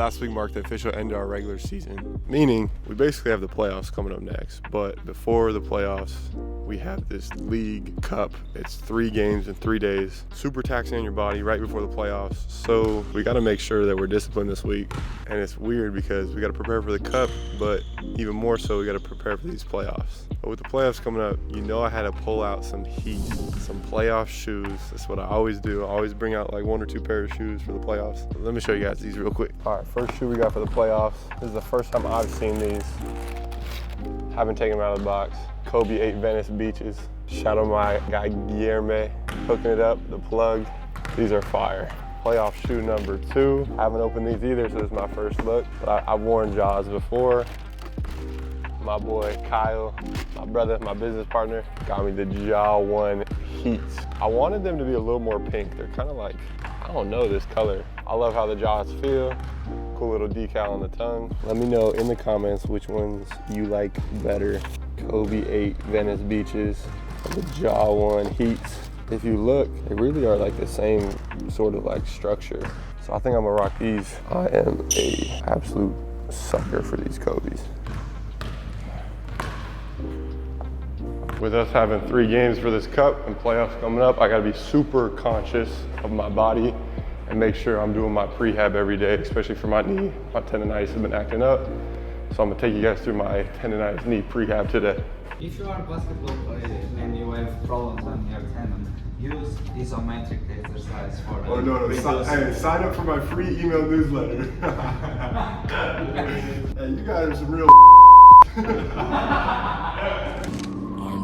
Last week marked the official end of our regular season, meaning we basically have the playoffs coming up next. But before the playoffs, we have this League Cup. It's 3 games in 3 days. Super taxing on your body right before the playoffs. So we got to make sure that we're disciplined this week. And it's weird because we got to prepare for the Cup, but even more so, we got to prepare for these playoffs. But with the playoffs coming up, you know I had to pull out some heat, some playoff shoes. That's what I always do. I always bring out like 1 or 2 pairs of shoes for the playoffs. But let me show you guys these real quick. All right, first shoe we got for the playoffs. This is the first time I've seen these. Haven't taken them out of the box. Kobe 8 Venice Beaches. Shout out my guy Guilherme, hooking it up, the plug. These are fire. Playoff shoe number 2. I haven't opened these either, so this is my first look. But I've worn Jaws before. My boy Kyle, my brother, my business partner, got me the Jaw 1 Heat. I wanted them to be a little more pink. They're kind of like, I don't know this color. I love how the Jaws feel. Cool little decal on the tongue. Let me know in the comments which ones you like better. Kobe 8 Venice Beaches, the Jaw 1 Heats. If you look, they really are like the same sort of like structure. So I think I'm gonna rock these. I am a absolute sucker for these Kobe's. With us having 3 games for this Cup and playoffs coming up, I gotta be super conscious of my body and make sure I'm doing my prehab every day, especially for my knee. My tendonitis has been acting up. So I'm gonna take you guys through my tendonitis knee prehab today. If you are a basketball player and you have problems on your tendon, use isometric exercise for that. Oh no, hey, sign up for my free email newsletter. Hey, you guys are some real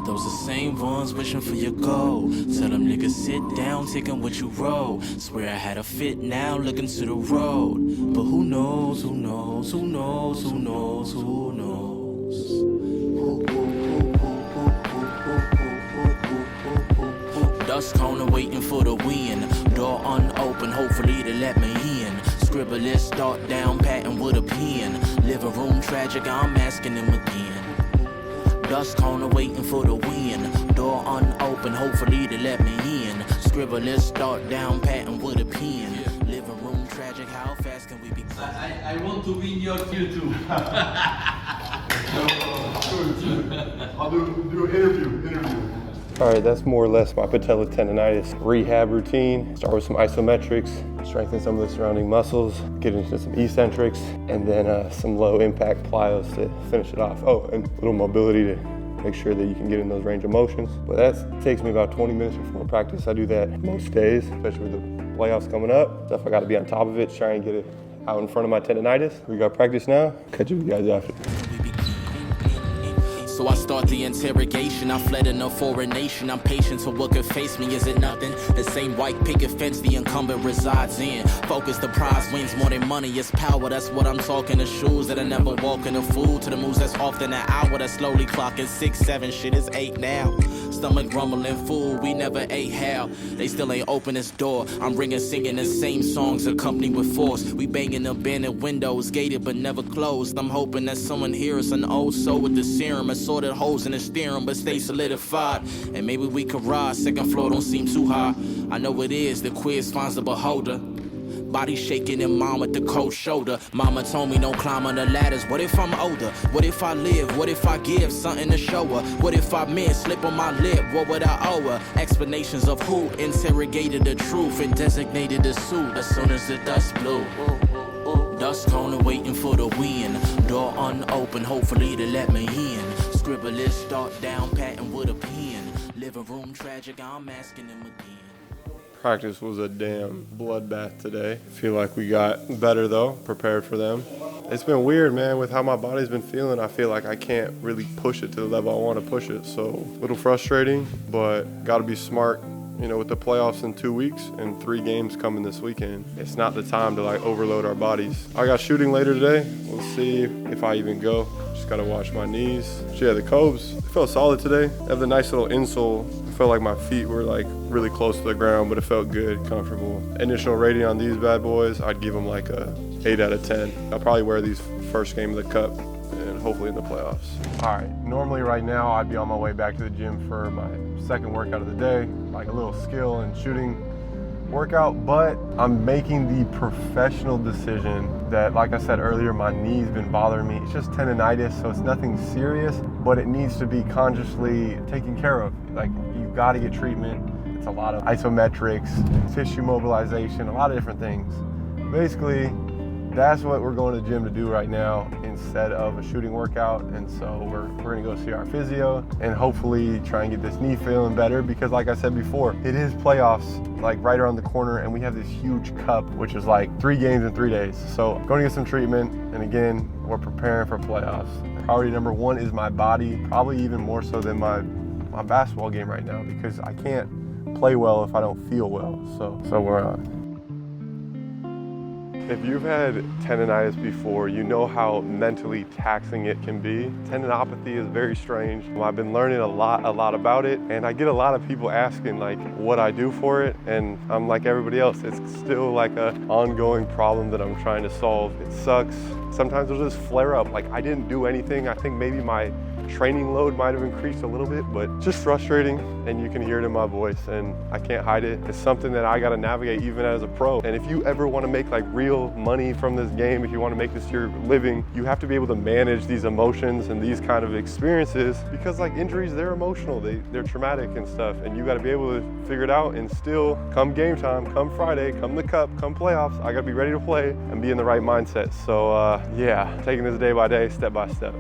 Those the same ones wishing for your goal. Tell them niggas sit down, taking what you roll. Swear I had a fit now, looking to the road. But who knows, who knows, who knows, who knows, who knows? Dust corner waiting for the wind. Door unopened, hopefully to let me in. Scribble, let's start down, patting with a pen. Living room tragic, I'm asking him again. Dust corner waiting for the wind. Door unopened, hopefully to let me in. Scribble, let's start down, patting with a pen. Living room tragic, how fast can we be? I want to win your YouTube. I'll do an interview. All right, that's more or less my patella tendonitis rehab routine. Start with some isometrics, strengthen some of the surrounding muscles, get into some eccentrics, and then some low impact plyos to finish it off. Oh, and a little mobility to make sure that you can get in those range of motions. But that takes me about 20 minutes before practice. I do that most days, especially with the playoffs coming up. Stuff I gotta be on top of it, try and get it out in front of my tendonitis. We got practice now. Catch you guys after. So I start the interrogation. I fled in a foreign nation. I'm patient, so what could face me? Is it nothing? The same white picket fence the incumbent resides in. Focus, the prize wins more than money. It's power, that's what I'm talking. The shoes that I never walk in. The food to the moves that's often an hour. That's slowly clocking 6, 7, shit is 8 now. Stomach grumbling, fool, we never ate hell. They still ain't open this door. I'm ringing, singing the same songs accompanied with force. We banging abandoned windows, gated but never closed. I'm hoping that someone hears an old soul with the serum. Assorted holes in the steering, but stay solidified. And maybe we could rise. Second floor don't seem too high. I know it is, the quiz finds the beholder. Body shaking and mom with the cold shoulder. Mama told me don't climb on the ladders. What if I'm older? What if I live? What if I give something to show her? What if I miss? Slip on my lip? What would I owe her? Explanations of who interrogated the truth and designated the suit as soon as the dust blew. Dust corner waiting for the wind. Door unopened, hopefully to let me in. Scribble, let's start down, patting with a pen. Living room tragic, I'm asking him again. Practice was a damn bloodbath today. Feel like we got better though, prepared for them. It's been weird, man, with how my body's been feeling. I feel like I can't really push it to the level I want to push it. So a little frustrating, but gotta be smart. You know, with the playoffs in 2 weeks and 3 games coming this weekend, it's not the time to like overload our bodies. I got shooting later today. We'll see if I even go. Just gotta watch my knees. So yeah, the Cobes, they felt solid today. They have the nice little insole. I felt like my feet were like really close to the ground, but it felt good, comfortable. Initial rating on these bad boys, I'd give them like a 8 out of 10. I'll probably wear these first game of the Cup and hopefully in the playoffs. All right, normally right now I'd be on my way back to the gym for my second workout of the day, like a little skill and shooting workout, but I'm making the professional decision that, like I said earlier, my knee's been bothering me. It's just tendonitis, so it's nothing serious, but it needs to be consciously taken care of. Like, you gotta get treatment. It's a lot of isometrics, tissue mobilization, a lot of different things. Basically, that's what we're going to the gym to do right now instead of a shooting workout. And so we're gonna go see our physio and hopefully try and get this knee feeling better, because like I said before, it is playoffs like right around the corner, and we have this huge cup, which is like 3 games in 3 days. So going to get some treatment, and again, we're preparing for playoffs. Priority number 1 is my body, probably even more so than my basketball game right now, because I can't play well if I don't feel well. So we're on. If you've had tendonitis before, you know how mentally taxing it can be. Tendinopathy is very strange. I've been learning a lot about it, and I get a lot of people asking like what I do for it, and I'm like everybody else, it's still like an ongoing problem that I'm trying to solve. It sucks. Sometimes it'll just flare up. Like, I didn't do anything. I think maybe my training load might have increased a little bit, but just frustrating, and you can hear it in my voice, and I can't hide it. It's something that I got to navigate even as a pro. And if you ever want to make like real money from this game, if you want to make this your living, you have to be able to manage these emotions and these kind of experiences, because like injuries, they're emotional, they're traumatic and stuff, and you got to be able to figure it out. And still, come game time, come Friday, come the cup, come playoffs, I got to be ready to play and be in the right mindset. So yeah, taking this day by day, step by step.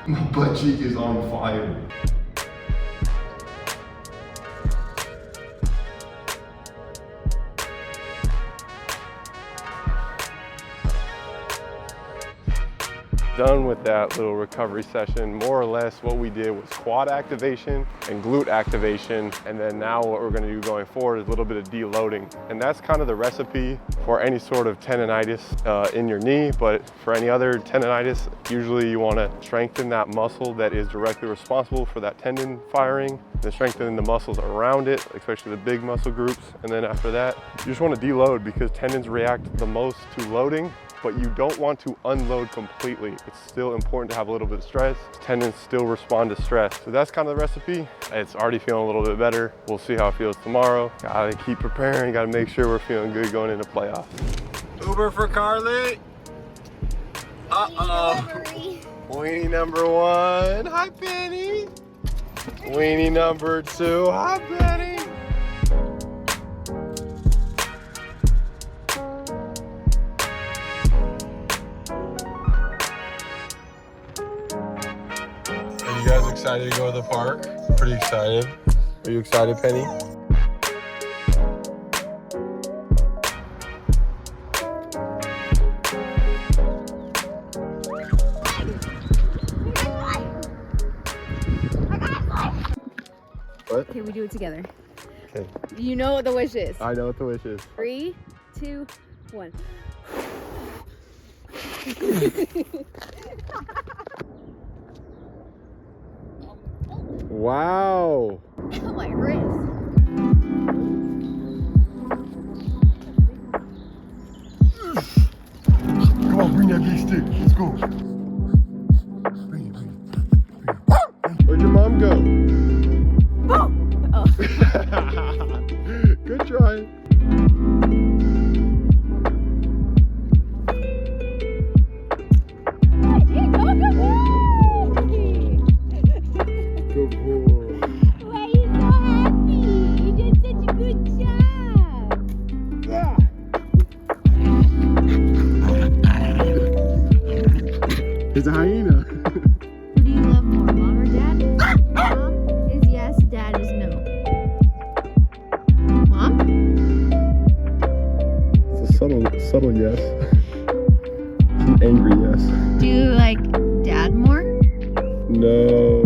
My butt cheek is on fire. Done with that little recovery session. More or less what we did was quad activation and glute activation, and then now what we're going to do going forward is a little bit of deloading. And that's kind of the recipe for any sort of tendonitis in your knee, but for any other tendonitis, usually you want to strengthen that muscle that is directly responsible for that tendon firing, then strengthening the muscles around it, especially the big muscle groups. And then after that, you just want to deload, because tendons react the most to loading, but you don't want to unload completely. It's still important to have a little bit of stress. Tendons still respond to stress. So that's kind of the recipe. It's already feeling a little bit better. We'll see how it feels tomorrow. Gotta keep preparing, gotta make sure we're feeling good going into playoffs. Uber for Carly. Uh-oh. Weenie number 1, hi Penny. Weenie number 2, hi Penny. You guys excited to go to the park? Pretty excited. Are you excited, Penny? What? Okay, we do it together. Okay. You know what the wish is. I know what the wish is. 3, 2, 1. Wow. My wrist. Come on, bring that big stick. Let's go. Bring it. Where'd your mom go? Oh! Oh. Good try. Good boy. Why are you so happy? You did such a good job. Yeah. It's a hyena. Who do you love more, mom or dad? Mom is yes, dad is no. Mom? It's a subtle yes. It's an angry yes. Do you like dad more? No.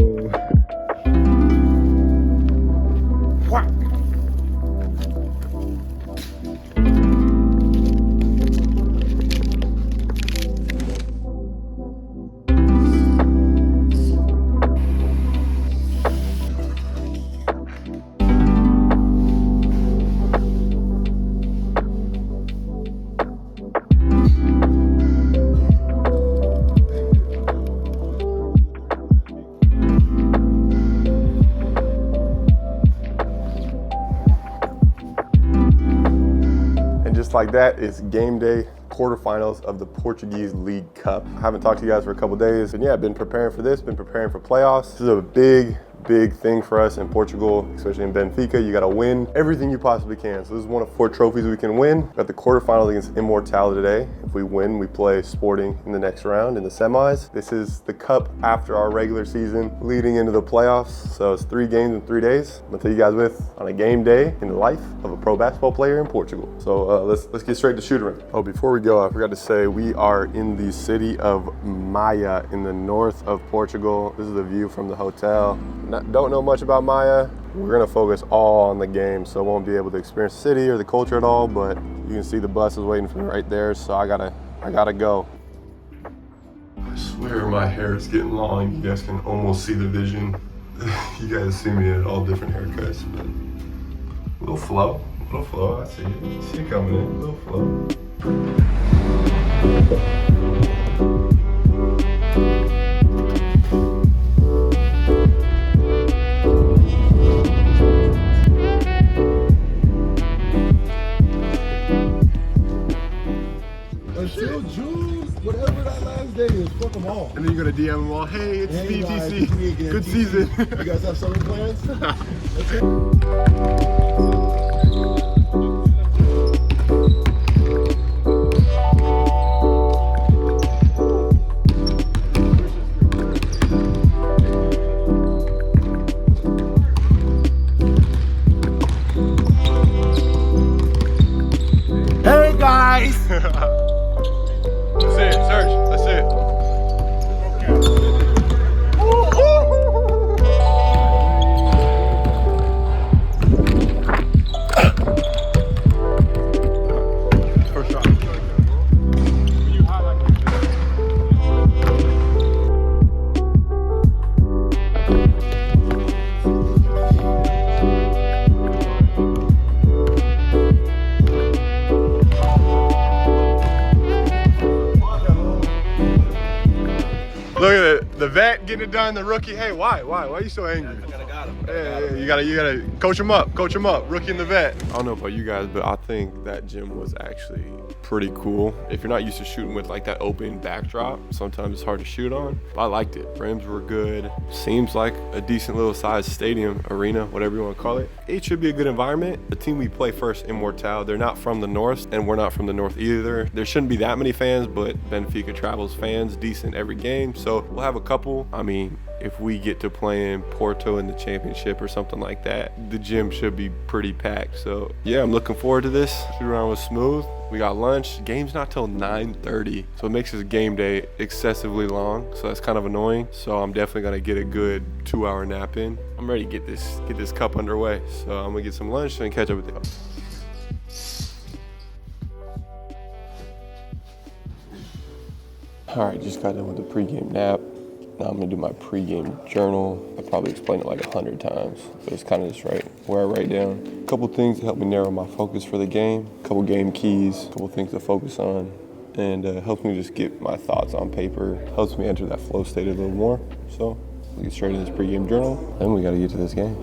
like that, it's game day, quarterfinals of the Portuguese League Cup. I haven't talked to you guys for a couple days, and yeah, I've been preparing for this, been preparing for playoffs. This is a big thing for us in Portugal, especially in Benfica. You gotta win everything you possibly can. So this is one of 4 trophies we can win. Got the quarterfinals against Imortal today. If we win, we play Sporting in the next round in the semis. This is the cup after our regular season, leading into the playoffs. So it's 3 games in 3 days. I'm gonna tell you guys on a game day in the life of a pro basketball player in Portugal. So let's get straight to shooting. Oh, before we go, I forgot to say we are in the city of Maia in the north of Portugal. This is the view from the hotel. Don't know much about Maia. We're gonna focus all on the game, so I won't be able to experience the city or the culture at all, but you can see the bus is waiting for me right there, so I gotta go. I swear my hair is getting long. You guys can almost see the vision. You guys see me at all different haircuts, but little flow, I see it. See it coming in, little flow. Until June, whatever that last day is, fuck them all. And then you're gonna DM them all, hey, it's Hey guys, BTC, it's me again, good TC. season. You guys have summer plans? That's it. Hey guys! That's it, Serge, that's it. First shot. Look at it, the vet getting it done, the rookie. Hey, why are you so angry? Hey, you gotta coach him up, rookie and the vet. I don't know about you guys, but I think that gym was actually pretty cool. If you're not used to shooting with like that open backdrop, sometimes it's hard to shoot on. But I liked it. Rims were good. Seems like a decent little sized stadium, arena, whatever you want to call it. It should be a good environment. The team we play first, Imortal, they're not from the north, and we're not from the north either. There shouldn't be that many fans, but Benfica travels fans decent every game. So we'll have a couple. I mean, if we get to playing Porto in the championship or something like that, the gym should be pretty packed. So yeah, I'm looking forward to this. Shoot around was smooth. We got lunch. Game's not till 9:30, so it makes this game day excessively long. So that's kind of annoying. So I'm definitely gonna get a good 2-hour nap in. I'm ready to get this cup underway. So I'm gonna get some lunch and catch up with y'all. All right, just got done with the pregame nap. Now I'm gonna do my pregame journal. I probably explained it like 100 times, but it's kind of just where I write down a couple things to help me narrow my focus for the game, a couple game keys, a couple things to focus on, and helps me just get my thoughts on paper, helps me enter that flow state a little more. So we'll get straight into this pregame journal, then we gotta get to this game.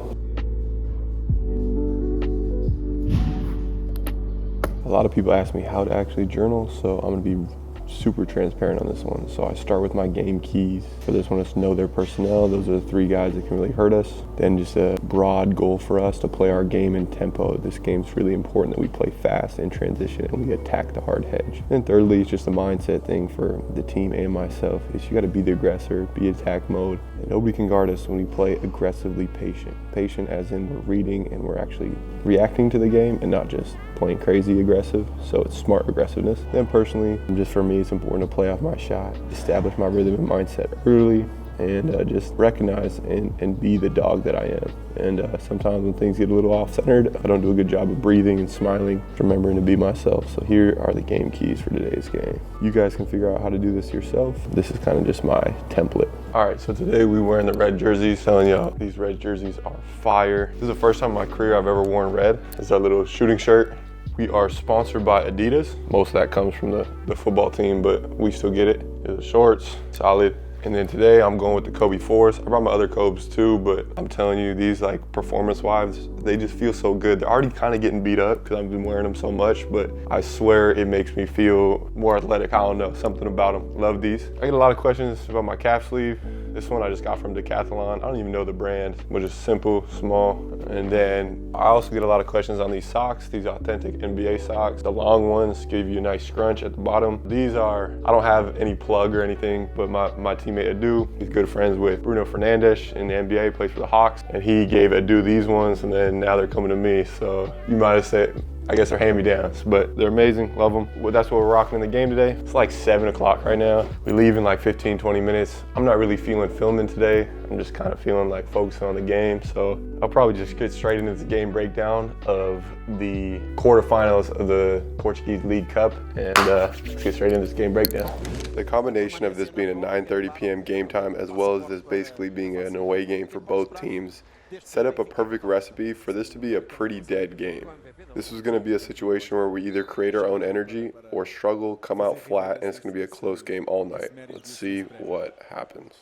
A lot of people ask me how to actually journal, so I'm gonna be super transparent on this one. So I start with my game keys. For this one, it's know their personnel. Those are the 3 guys that can really hurt us. Then just a broad goal for us to play our game in tempo. This game's really important that we play fast in transition and we attack the hard hedge. And thirdly, it's just a mindset thing for the team and myself. Is you gotta be the aggressor, be attack mode. And nobody can guard us when we play aggressively patient. Patient as in we're reading and we're actually reacting to the game and not just playing crazy aggressive. So it's smart aggressiveness. Then personally, just for me, it's important to play off my shot, establish my rhythm and mindset early, and just recognize and be the dog that I am. And sometimes when things get a little off-centered, I don't do a good job of breathing and smiling, remembering to be myself. So here are the game keys for today's game. You guys can figure out how to do this yourself. This is kind of just my template. All right, so today we're wearing the red jerseys. Telling y'all, these red jerseys are fire. This is the first time in my career I've ever worn red. It's our little shooting shirt. We are sponsored by Adidas. Most of that comes from the football team, but we still get it. The shorts, solid. And then today I'm going with the Kobe 4s. I brought my other Kobes too, but I'm telling you, these like performance-wise, they just feel so good. They're already kind of getting beat up because I've been wearing them so much, but I swear it makes me feel more athletic. I don't know, something about them. Love these. I get a lot of questions about my calf sleeve. This one I just got from Decathlon. I don't even know the brand, but just simple, small. And then I also get a lot of questions on these socks, these authentic NBA socks. The long ones give you a nice scrunch at the bottom. These are, I don't have any plug or anything, but my teammate Adu, he's good friends with Bruno Fernandes in the NBA, plays for the Hawks, and he gave Adu these ones, and then now they're coming to me. So you might have said, I guess they're hand-me-downs, but they're amazing, love them. Well, that's what we're rocking in the game today. It's like 7 o'clock right now. We leave in like 15, 20 minutes. I'm not really feeling filming today. I'm just kind of feeling like focusing on the game. So I'll probably just get straight into the game breakdown of the quarterfinals of the Portuguese League Cup, and let's get straight into this game breakdown. The combination of this being a 9:30 p.m. game time, as well as this basically being an away game for both teams, set up a perfect recipe for this to be a pretty dead game. This is going to be a situation where we either create our own energy or struggle, come out flat, and it's going to be a close game all night. Let's see what happens.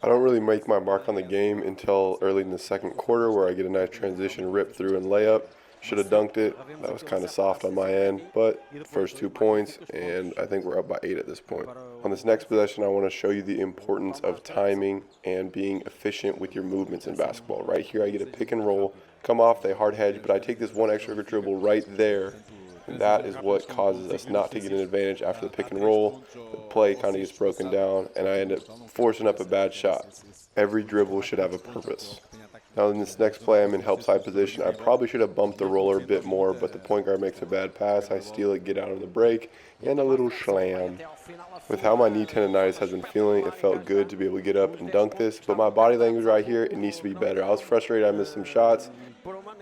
I don't really make my mark on the game until early in the second quarter, where I get a nice transition rip through and layup. Should have dunked it. That was kind of soft on my end, but first 2 points, and I think we're up by 8 at this point. On this next possession, I want to show you the importance of timing and being efficient with your movements in basketball. Right here, I get a pick and roll, come off, they hard hedge, but I take this one extra dribble right there, and that is what causes us not to get an advantage after the pick and roll. The play kind of gets broken down, and I end up forcing up a bad shot. Every dribble should have a purpose. Now in this next play, I'm in help side position. I probably should have bumped the roller a bit more, but the point guard makes a bad pass. I steal it, get out on the break, and a little slam. With how my knee tendonitis has been feeling, it felt good to be able to get up and dunk this, but my body language right here, it needs to be better. I was frustrated, I missed some shots,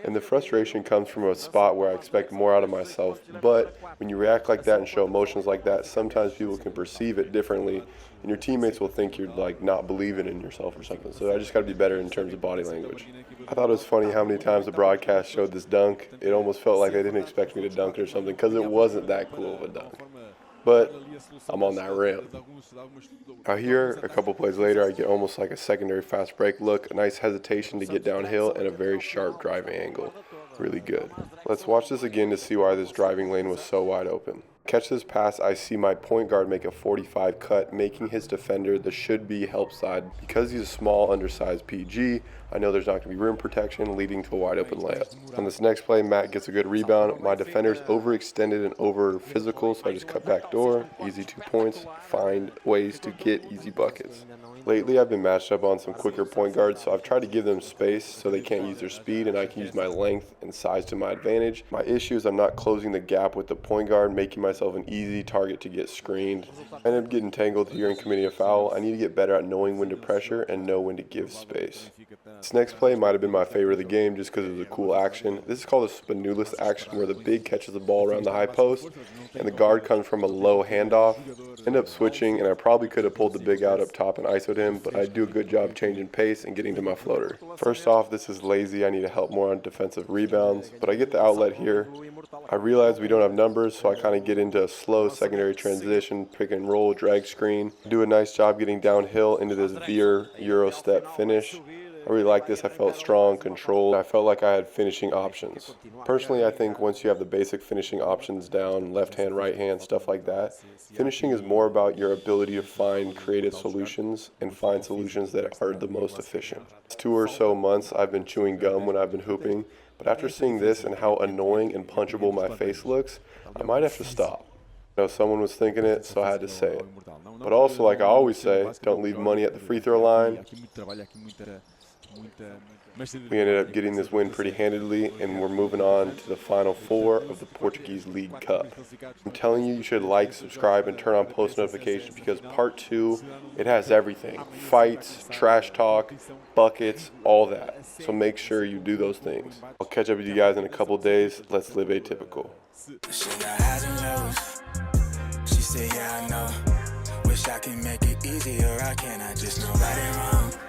and the frustration comes from a spot where I expect more out of myself. But when you react like that and show emotions like that, sometimes people can perceive it differently, and your teammates will think you're like not believing in yourself or something. So I just got to be better in terms of body language. I thought it was funny how many times the broadcast showed this dunk. It almost felt like they didn't expect me to dunk it or something, because it wasn't that cool of a dunk. But I'm on that rim. Now here, a couple plays later, I get almost like a secondary fast break look, a nice hesitation to get downhill, and a very sharp driving angle. Really good. Let's watch this again to see why this driving lane was so wide open. Catch this pass, I see my point guard make a 45 cut, making his defender the should-be help side. Because he's a small, undersized PG, I know there's not going to be rim protection, leading to a wide open layup. On this next play, Matt gets a good rebound. My defender's overextended and over physical, so I just cut back door. Easy 2 points. Find ways to get easy buckets. Lately, I've been matched up on some quicker point guards, so I've tried to give them space so they can't use their speed, and I can use my length and size to my advantage. My issue is I'm not closing the gap with the point guard, making myself an easy target to get screened. I end up getting tangled here and committing a foul. I need to get better at knowing when to pressure and know when to give space. This next play might have been my favorite of the game just because it was a cool action. This is called a Spanoulis action, where the big catches the ball around the high post and the guard comes from a low handoff. End up switching, and I probably could have pulled the big out up top and ISO'd him, but I do a good job changing pace and getting to my floater. First off, this is lazy. I need to help more on defensive rebounds, but I get the outlet here. I realize we don't have numbers, so I kind of get into a slow secondary transition, pick and roll, drag screen. Do a nice job getting downhill into this veer Euro step finish. I really like this. I felt strong, controlled. I felt like I had finishing options. Personally, I think once you have the basic finishing options down, left hand, right hand, stuff like that, finishing is more about your ability to find creative solutions and find solutions that are the most efficient. It's 2 or so months I've been chewing gum when I've been hooping, but after seeing this and how annoying and punchable my face looks, I might have to stop. You know, someone was thinking it, so I had to say it. But also, like I always say, don't leave money at the free throw line. We ended up getting this win pretty handedly, and we're moving on to the Final Four of the Portuguese League Cup. I'm telling you, you should like, subscribe, and turn on post notifications, because part 2, it has everything. Fights, trash talk, buckets, all that. So make sure you do those things. I'll catch up with you guys in a couple days. Let's live atypical. She got highs and lows. She said, yeah, I know. Wish I can make it easier. I just know right and wrong.